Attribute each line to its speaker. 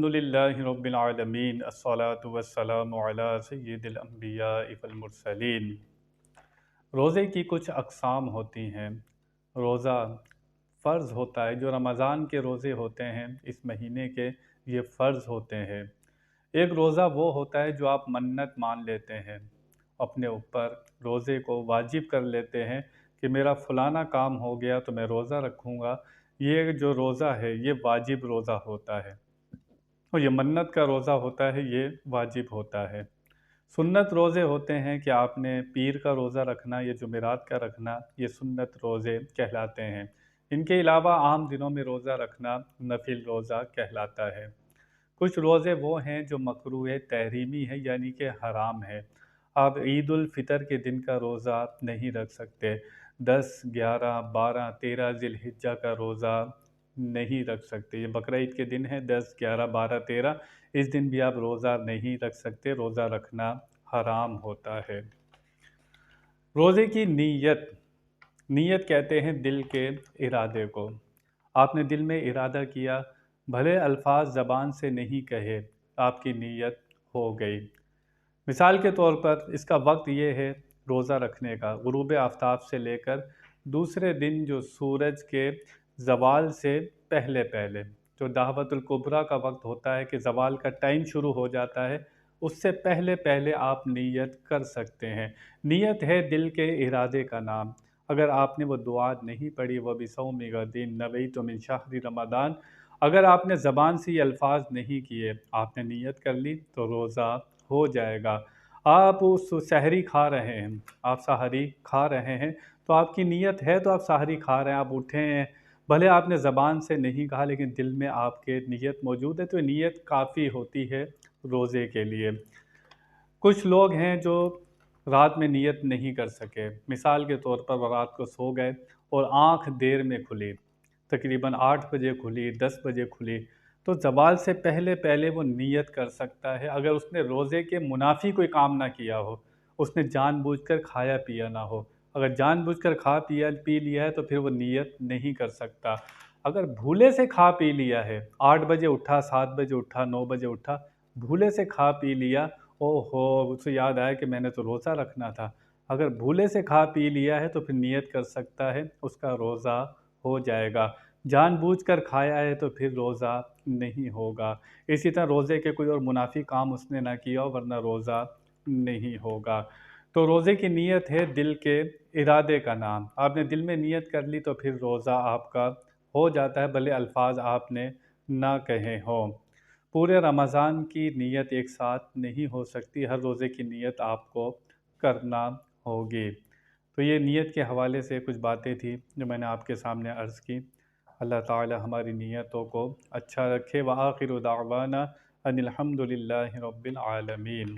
Speaker 1: الحمدللہ رب العالمین الصلاۃ والسلام علی سید الانبیاء والمرسلین۔ روزے کی کچھ اقسام ہوتی ہیں۔ روزہ فرض ہوتا ہے، جو رمضان کے روزے ہوتے ہیں اس مہینے کے، یہ فرض ہوتے ہیں۔ ایک روزہ وہ ہوتا ہے جو آپ منت مان لیتے ہیں، اپنے اوپر روزے کو واجب کر لیتے ہیں کہ میرا فلانا کام ہو گیا تو میں روزہ رکھوں گا۔ یہ جو روزہ ہے یہ واجب روزہ ہوتا ہے، اور یہ منت کا روزہ ہوتا ہے، یہ واجب ہوتا ہے۔ سنت روزے ہوتے ہیں کہ آپ نے پیر کا روزہ رکھنا یا جمعرات کا رکھنا، یہ سنت روزے کہلاتے ہیں۔ ان کے علاوہ عام دنوں میں روزہ رکھنا نفل روزہ کہلاتا ہے۔ کچھ روزے وہ ہیں جو مکروہ تحریمی ہے، یعنی کہ حرام ہے۔ آپ عید الفطر کے دن کا روزہ نہیں رکھ سکتے، 10، 11، 12، 13 ذی الحجہ کا روزہ نہیں رکھ سکتے۔ یہ بقرعید کے دن ہے، 10، 11، 12، 13، اس دن بھی آپ روزہ نہیں رکھ سکتے، روزہ رکھنا حرام ہوتا ہے۔ روزے کی نیت کہتے ہیں دل کے ارادے کو۔ آپ نے دل میں ارادہ کیا، بھلے الفاظ زبان سے نہیں کہے، آپ کی نیت ہو گئی۔ مثال کے طور پر اس کا وقت یہ ہے روزہ رکھنے کا، غروب آفتاب سے لے کر دوسرے دن جو سورج کے زوال سے پہلے جو دعوت الکبریٰ کا وقت ہوتا ہے کہ زوال کا ٹائم شروع ہو جاتا ہے، اس سے پہلے آپ نیت کر سکتے ہیں۔ نیت ہے دل کے ارادے کا نام۔ اگر آپ نے وہ دعا نہیں پڑھی، وہ بِصَوْمِ غَدٍ نَوَيْتُ مِنْ شَهْرِ رمضان، اگر آپ نے زبان سے یہ الفاظ نہیں کیے، آپ نے نیت کر لی تو روزہ ہو جائے گا۔ آپ سحری کھا رہے ہیں، آپ سحری کھا رہے ہیں تو آپ کی نیت ہے تو آپ سحری کھا رہے ہیں، آپ اٹھے ہیں، بھلے آپ نے زبان سے نہیں کہا لیکن دل میں آپ کے نیت موجود ہے، تو نیت کافی ہوتی ہے روزے کے لیے۔ کچھ لوگ ہیں جو رات میں نیت نہیں کر سکے، مثال کے طور پر وہ رات کو سو گئے اور آنکھ دیر میں کھلی، تقریباً 8 بجے کھلی، 10 بجے کھلی، تو زوال سے پہلے وہ نیت کر سکتا ہے، اگر اس نے روزے کے منافی کوئی کام نہ کیا ہو، اس نے جان بوجھ کر کھایا پیا نہ ہو۔ اگر جان بوجھ کر کھا پی لیا ہے تو پھر وہ نیت نہیں کر سکتا۔ اگر بھولے سے کھا پی لیا ہے، 8 بجے اٹھا، 7 بجے اٹھا، 9 بجے اٹھا، بھولے سے کھا پی لیا، اسے یاد آیا کہ میں نے تو روزہ رکھنا تھا، اگر بھولے سے کھا پی لیا ہے تو پھر نیت کر سکتا ہے، اس کا روزہ ہو جائے گا۔ جان بوجھ کر کھایا ہے تو پھر روزہ نہیں ہوگا۔ اسی طرح روزے کے کوئی اور منافی کام اس نے نہ کیا ہو، ورنہ روزہ نہیں ہوگا۔ تو روزے کی نیت ہے دل کے ارادے کا نام۔ آپ نے دل میں نیت کر لی تو پھر روزہ آپ کا ہو جاتا ہے، بھلے الفاظ آپ نے نہ کہے ہوں۔ پورے رمضان کی نیت ایک ساتھ نہیں ہو سکتی، ہر روزے کی نیت آپ کو کرنا ہوگی۔ تو یہ نیت کے حوالے سے کچھ باتیں تھیں جو میں نے آپ کے سامنے عرض کی۔ اللہ تعالی ہماری نیتوں کو اچھا رکھے۔ وآخر دعوانا ان الحمد للہ رب العالمین۔